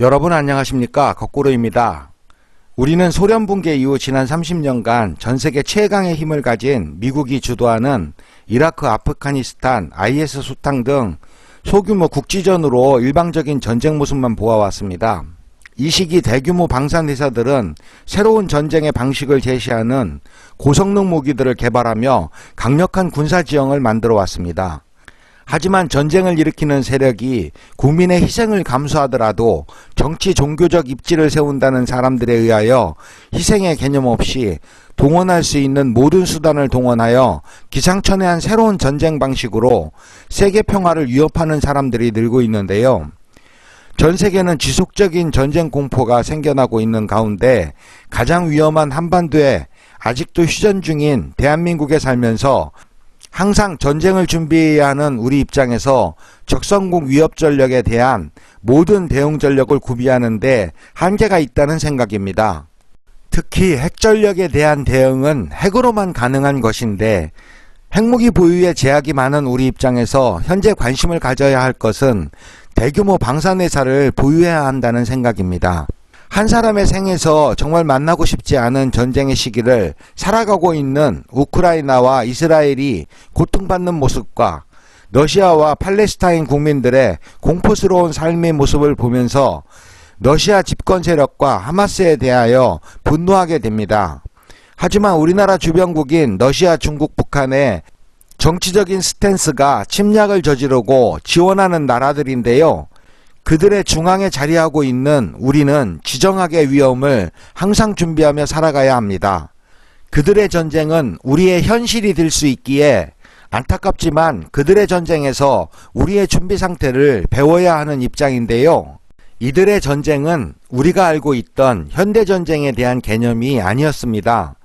여러분 안녕하십니까? 거꾸로입니다. 우리는 소련 붕괴 이후 지난 30년간 전세계 최강의 힘을 가진 미국이 주도하는 이라크, 아프가니스탄, IS 소탕 등 소규모 국지전으로 일방적인 전쟁 모습만 보아왔습니다. 이 시기 대규모 방산회사들은 새로운 전쟁의 방식을 제시하는 고성능 무기들을 개발하며 강력한 군사지형을 만들어 왔습니다. 하지만 전쟁을 일으키는 세력이 국민의 희생을 감수하더라도 정치 종교적 입지를 세운다는 사람들에 의하여 희생의 개념 없이 동원할 수 있는 모든 수단을 동원하여 기상천외한 새로운 전쟁 방식으로 세계 평화를 위협하는 사람들이 늘고 있는데요. 전 세계는 지속적인 전쟁 공포가 생겨나고 있는 가운데 가장 위험한 한반도에 아직도 휴전 중인 대한민국에 살면서 항상 전쟁을 준비해야 하는 우리 입장에서 적성국 위협 전력에 대한 모든 대응 전력을 구비하는 데 한계가 있다는 생각입니다. 특히 핵전력에 대한 대응은 핵으로만 가능한 것인데 핵무기 보유에 제약이 많은 우리 입장에서 현재 관심을 가져야 할 것은 대규모 방산회사를 보유해야 한다는 생각입니다. 한 사람의 생에서 정말 만나고 싶지 않은 전쟁의 시기를 살아가고 있는 우크라이나와 이스라엘이 고통받는 모습과 러시아와 팔레스타인 국민들의 공포스러운 삶의 모습을 보면서 러시아 집권 세력과 하마스에 대하여 분노하게 됩니다. 하지만 우리나라 주변국인 러시아, 중국, 북한의 정치적인 스탠스가 침략을 저지르고 지원하는 나라들인데요. 그들의 중앙에 자리하고 있는 우리는 지정학의 위험을 항상 준비하며 살아가야 합니다. 그들의 전쟁은 우리의 현실이 될 수 있기에 안타깝지만 그들의 전쟁에서 우리의 준비 상태를 배워야 하는 입장인데요. 이들의 전쟁은 우리가 알고 있던 현대전쟁에 대한 개념이 아니었습니다.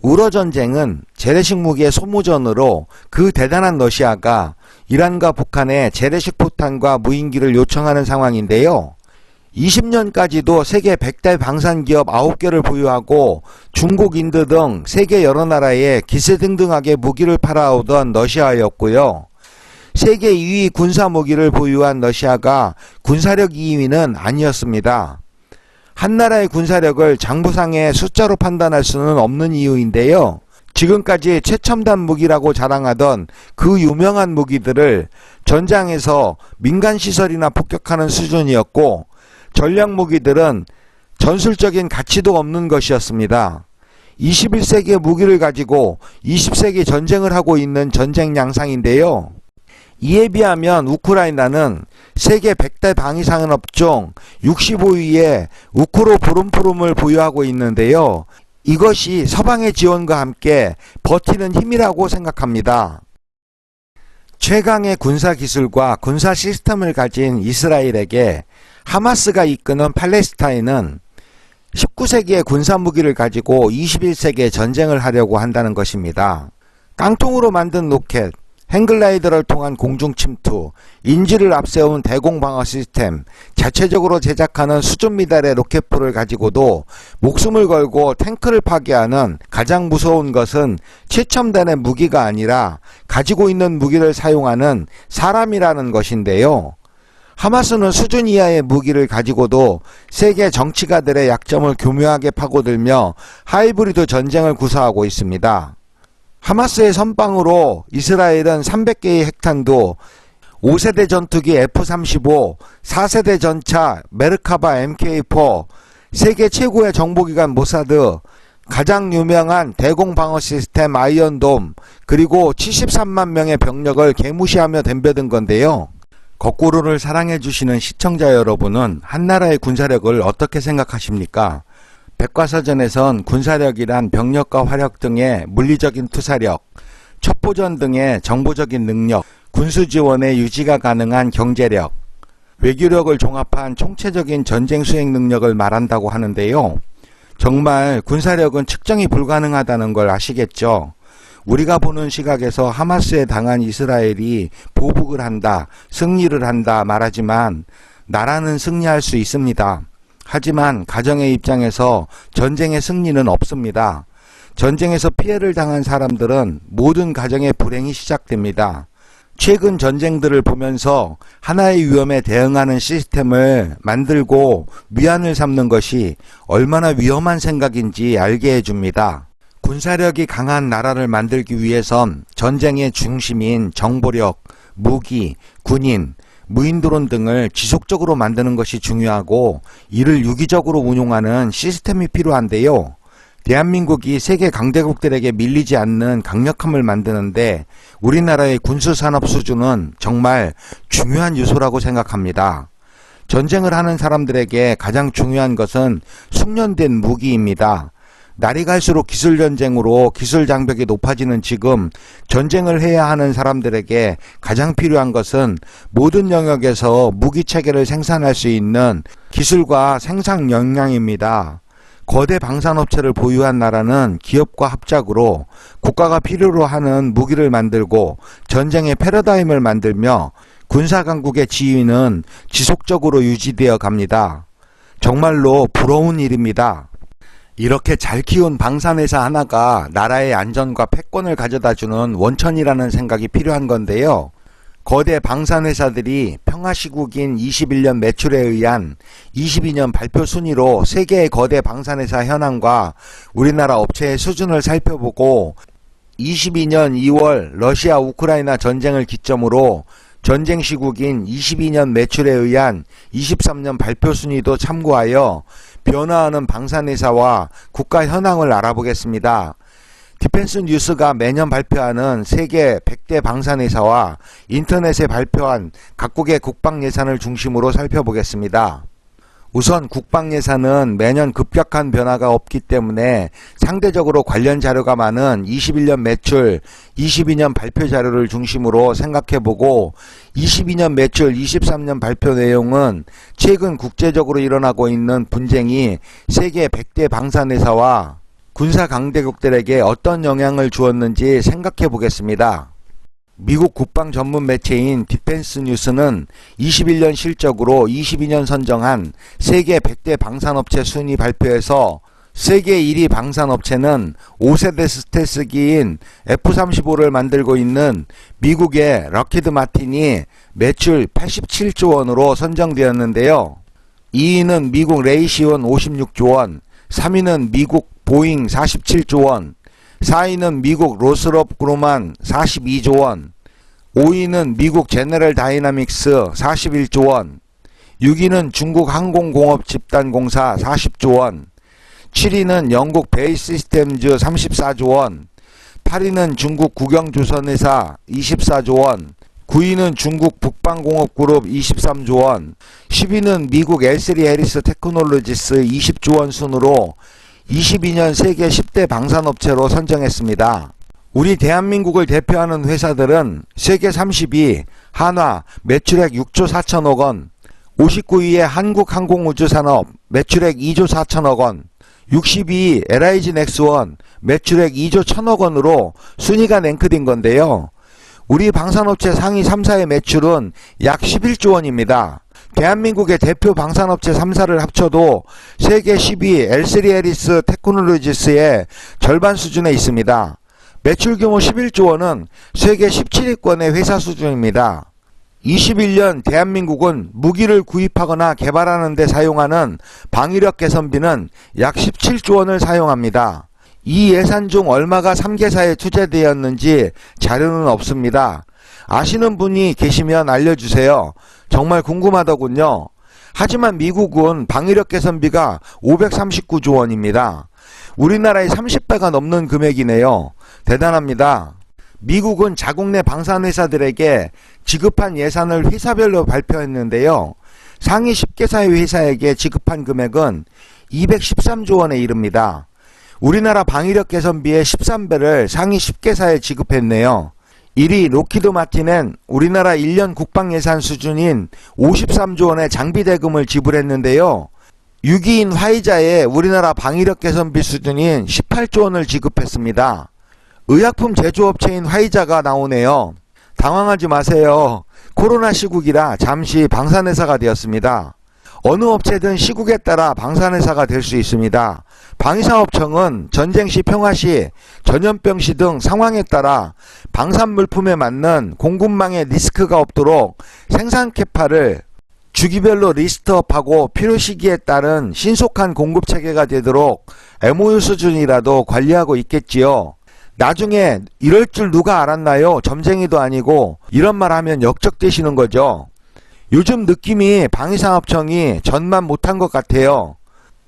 우러전쟁은 재래식 무기의 소모전으로 그 대단한 러시아가 이란과 북한에 재래식 포탄과 무인기를 요청하는 상황인데요. 20년까지도 세계 100대 방산기업 9개를 보유하고 중국, 인도 등 세계 여러 나라에 기세등등하게 무기를 팔아오던 러시아였고요. 세계 2위 군사무기를 보유한 러시아가 군사력 2위는 아니었습니다. 한 나라의 군사력을 장부상의 숫자로 판단할 수는 없는 이유인데요. 지금까지 최첨단 무기라고 자랑하던 그 유명한 무기들을 전장에서 민간시설이나 폭격하는 수준이었고 전략 무기들은 전술적인 가치도 없는 것이었습니다. 21세기의 무기를 가지고 20세기 전쟁을 하고 있는 전쟁 양상인데요. 이에 비하면 우크라이나는 세계 100대 방위산업 중 65위에 우크로 부름푸름을 보유하고 있는데요. 이것이 서방의 지원과 함께 버티는 힘이라고 생각합니다. 최강의 군사기술과 군사 시스템을 가진 이스라엘에게 하마스가 이끄는 팔레스타인은 19세기의 군사무기를 가지고 21세기의 전쟁을 하려고 한다는 것입니다. 깡통으로 만든 로켓, 행글라이더를 통한 공중침투, 인지를 앞세운 대공방어 시스템, 자체적으로 제작하는 수준 미달의 로켓포를 가지고도 목숨을 걸고 탱크를 파괴하는 가장 무서운 것은 최첨단의 무기가 아니라 가지고 있는 무기를 사용하는 사람이라는 것인데요. 하마스는 수준 이하의 무기를 가지고도 세계 정치가들의 약점을 교묘하게 파고들며 하이브리드 전쟁을 구사하고 있습니다. 하마스의 선빵으로 이스라엘은 300개의 핵탄두, 5세대 전투기 F-35, 4세대 전차 메르카바 MK4, 세계 최고의 정보기관 모사드, 가장 유명한 대공방어 시스템 아이언돔, 그리고 73만 명의 병력을 개무시하며 덤벼든 건데요. 거꾸로를 사랑해주시는 시청자 여러분은 한나라의 군사력을 어떻게 생각하십니까? 백과사전에선 군사력이란 병력과 화력 등의 물리적인 투사력, 첩보전 등의 정보적인 능력, 군수지원의 유지가 가능한 경제력, 외교력을 종합한 총체적인 전쟁 수행 능력을 말한다고 하는데요. 정말 군사력은 측정이 불가능하다는 걸 아시겠죠? 우리가 보는 시각에서 하마스에 당한 이스라엘이 보복을 한다, 승리를 한다 말하지만 나라는 승리할 수 있습니다. 하지만 가정의 입장에서 전쟁의 승리는 없습니다. 전쟁에서 피해를 당한 사람들은 모든 가정의 불행이 시작됩니다. 최근 전쟁들을 보면서 하나의 위험에 대응하는 시스템을 만들고 위안을 삼는 것이 얼마나 위험한 생각인지 알게 해줍니다. 군사력이 강한 나라를 만들기 위해선 전쟁의 중심인 정보력, 무기, 군인, 무인드론 등을 지속적으로 만드는 것이 중요하고 이를 유기적으로 운용하는 시스템이 필요한데요. 대한민국이 세계 강대국들에게 밀리지 않는 강력함을 만드는데 우리나라의 군수산업 수준은 정말 중요한 요소라고 생각합니다. 전쟁을 하는 사람들에게 가장 중요한 것은 숙련된 무기입니다. 날이 갈수록 기술전쟁으로 기술 장벽이 높아지는 지금 전쟁을 해야 하는 사람들에게 가장 필요한 것은 모든 영역에서 무기체계를 생산할 수 있는 기술과 생산 역량입니다. 거대 방산업체를 보유한 나라는 기업과 합작으로 국가가 필요로 하는 무기를 만들고 전쟁의 패러다임을 만들며 군사강국의 지위는 지속적으로 유지되어 갑니다. 정말로 부러운 일입니다. 이렇게 잘 키운 방산회사 하나가 나라의 안전과 패권을 가져다주는 원천이라는 생각이 필요한 건데요. 거대 방산회사들이 평화시국인 21년 매출에 의한 22년 발표 순위로 세계의 거대 방산회사 현황과 우리나라 업체의 수준을 살펴보고 22년 2월 러시아 우크라이나 전쟁을 기점으로 전쟁 시국인 22년 매출에 의한 23년 발표 순위도 참고하여 변화하는 방산회사와 국가 현황을 알아보겠습니다. 디펜스 뉴스가 매년 발표하는 세계 100대 방산회사와 인터넷에 발표한 각국의 국방예산을 중심으로 살펴보겠습니다. 우선 국방예산은 매년 급격한 변화가 없기 때문에 상대적으로 관련 자료가 많은 21년 매출, 22년 발표 자료를 중심으로 생각해보고 22년 매출, 23년 발표 내용은 최근 국제적으로 일어나고 있는 분쟁이 세계 100대 방산회사와 군사 강대국들에게 어떤 영향을 주었는지 생각해 보겠습니다. 미국 국방 전문 매체인 디펜스 뉴스는 21년 실적으로 22년 선정한 세계 100대 방산업체 순위 발표에서 세계 1위 방산업체는 5세대 스텔스기인 F-35를 만들고 있는 미국의 럭히드 마틴이 매출 87조 원으로 선정되었는데요. 2위는 미국 레이시온 56조 원, 3위는 미국 보잉 47조 원, 4위는 미국 로스롭 그루만 42조 원, 5위는 미국 제너럴 다이나믹스 41조 원, 6위는 중국 항공공업집단공사 40조 원, 7위는 영국 베이 시스템즈 34조 원, 8위는 중국 국영조선회사 24조 원, 9위는 중국 북방공업그룹 23조 원, 10위는 미국 L3 해리스 테크놀로지스 20조 원 순으로 22년 세계 10대 방산업체로 선정했습니다. 우리 대한민국을 대표하는 회사들은 세계 30위 한화 매출액 6조 4천억 원, 59위의 한국항공우주산업 매출액 2조 4천억 원, 62위 LIG 넥스원 매출액 2조 1천억 원으로 순위가 랭크된 건데요. 우리 방산업체 상위 3사의 매출은 약 11조 원입니다. 대한민국의 대표 방산업체 3사를 합쳐도 세계 10위 L3 해리스 테크놀로지스의 절반 수준에 있습니다. 매출 규모 11조 원은 세계 17위권의 회사 수준입니다. 21년 대한민국은 무기를 구입하거나 개발하는 데 사용하는 방위력 개선비는 약 17조 원을 사용합니다. 이 예산 중 얼마가 3개사에 투자되었는지 자료는 없습니다. 아시는 분이 계시면 알려주세요. 정말 궁금하더군요. 하지만 미국은 방위력 개선비가 539조 원입니다. 우리나라의 30배가 넘는 금액이네요. 대단합니다. 미국은 자국 내 방산회사들에게 지급한 예산을 회사별로 발표했는데요. 상위 10개사의 회사에게 지급한 금액은 213조 원에 이릅니다. 우리나라 방위력 개선비의 13배를 상위 10개사에 지급했네요. 1위 록히드 마틴은 우리나라 1년 국방 예산 수준인 53조 원의 장비 대금을 지불했는데요. 6위인 화이자에 우리나라 방위력 개선비 수준인 18조 원을 지급했습니다. 의약품 제조업체인 화이자가 나오네요. 당황하지 마세요. 코로나 시국이라 잠시 방산회사가 되었습니다. 어느 업체든 시국에 따라 방산회사가 될 수 있습니다. 방위산업청은 전쟁시, 평화시, 전염병시 등 상황에 따라 방산물품에 맞는 공급망에 리스크가 없도록 생산 캐파를 주기별로 리스트업하고 필요 시기에 따른 신속한 공급체계가 되도록 MOU 수준이라도 관리하고 있겠지요. 나중에 이럴 줄 누가 알았나요? 점쟁이도 아니고 이런 말 하면 역적되시는 거죠. 요즘 느낌이 방위산업청이 전만 못한 것 같아요.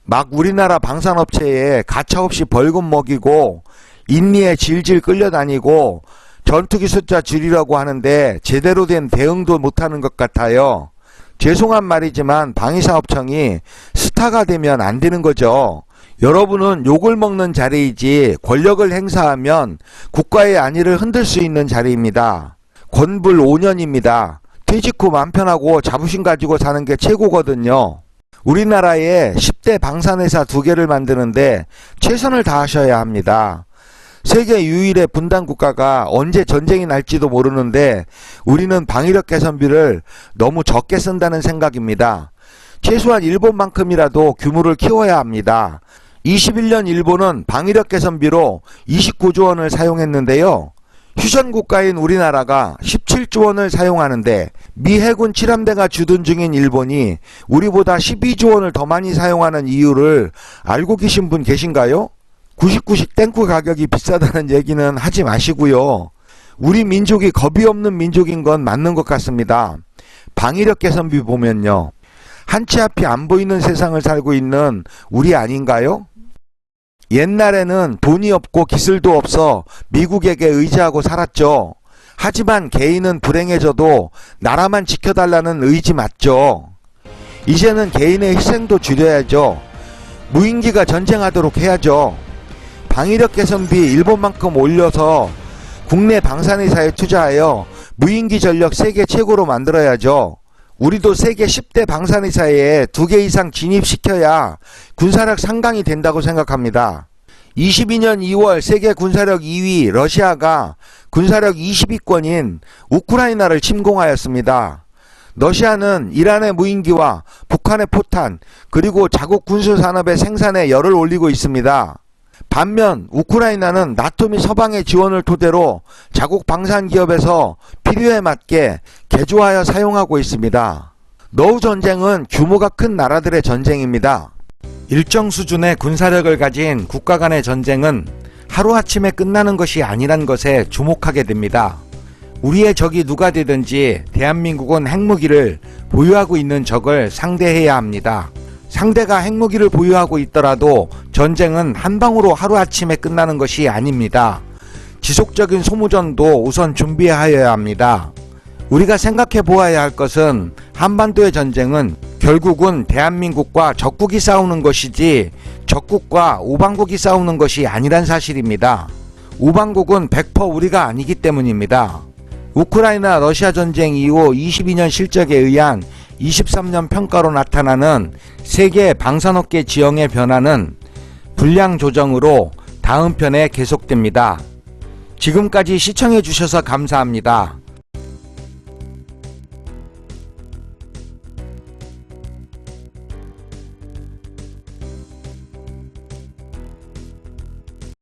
막 우리나라 방산업체에 가차없이 벌금 먹이고 인리에 질질 끌려다니고 전투기 숫자 줄이라고 하는데 제대로 된 대응도 못하는 것 같아요. 죄송한 말이지만 방위산업청이 스타가 되면 안 되는 거죠. 여러분은 욕을 먹는 자리이지 권력을 행사하면 국가의 안위를 흔들 수 있는 자리입니다. 권불 5년입니다. 퇴직 후 맘 편하고 자부심 가지고 사는 게 최고거든요. 우리나라에 10대 방산회사 2개를 만드는데 최선을 다하셔야 합니다. 세계 유일의 분단 국가가 언제 전쟁이 날지도 모르는데 우리는 방위력 개선비를 너무 적게 쓴다는 생각입니다. 최소한 일본만큼이라도 규모를 키워야 합니다. 21년 일본은 방위력 개선비로 29조 원을 사용했는데요. 휴전국가인 우리나라가 17조 원을 사용하는데 미 해군 7함대가 주둔 중인 일본이 우리보다 12조 원을 더 많이 사용하는 이유를 알고 계신 분 계신가요? 99식 탱크 가격이 비싸다는 얘기는 하지 마시고요. 우리 민족이 겁이 없는 민족인 건 맞는 것 같습니다. 방위력 개선비 보면요. 한 치 앞이 안 보이는 세상을 살고 있는 우리 아닌가요? 옛날에는 돈이 없고 기술도 없어 미국에게 의지하고 살았죠. 하지만 개인은 불행해져도 나라만 지켜달라는 의지 맞죠. 이제는 개인의 희생도 줄여야죠. 무인기가 전쟁하도록 해야죠. 방위력 개선비 일본만큼 올려서 국내 방산회사에 투자하여 무인기 전력 세계 최고로 만들어야죠. 우리도 세계 10대 방산회사에 2개 이상 진입시켜야 군사력 상강이 된다고 생각합니다. 22년 2월 세계 군사력 2위 러시아가 군사력 20위권인 우크라이나를 침공하였습니다. 러시아는 이란의 무인기와 북한의 포탄 그리고 자국 군수산업의 생산에 열을 올리고 있습니다. 반면 우크라이나는 나토 및 서방의 지원을 토대로 자국 방산기업에서 필요에 맞게 개조하여 사용하고 있습니다. 노후 전쟁은 규모가 큰 나라들의 전쟁입니다. 일정 수준의 군사력을 가진 국가 간의 전쟁은 하루아침에 끝나는 것이 아니란 것에 주목하게 됩니다. 우리의 적이 누가 되든지 대한민국은 핵무기를 보유하고 있는 적을 상대해야 합니다. 상대가 핵무기를 보유하고 있더라도 전쟁은 한 방으로 하루아침에 끝나는 것이 아닙니다. 지속적인 소모전도 우선 준비하여야 합니다. 우리가 생각해 보아야 할 것은 한반도의 전쟁은 결국은 대한민국과 적국이 싸우는 것이지 적국과 우방국이 싸우는 것이 아니란 사실입니다. 우방국은 100% 우리가 아니기 때문입니다. 우크라이나 러시아 전쟁 이후 22년 실적에 의한 23년 평가로 나타나는 세계 방산업계 지형의 변화는 분량 조정으로 다음 편에 계속됩니다. 지금까지 시청해 주셔서 감사합니다.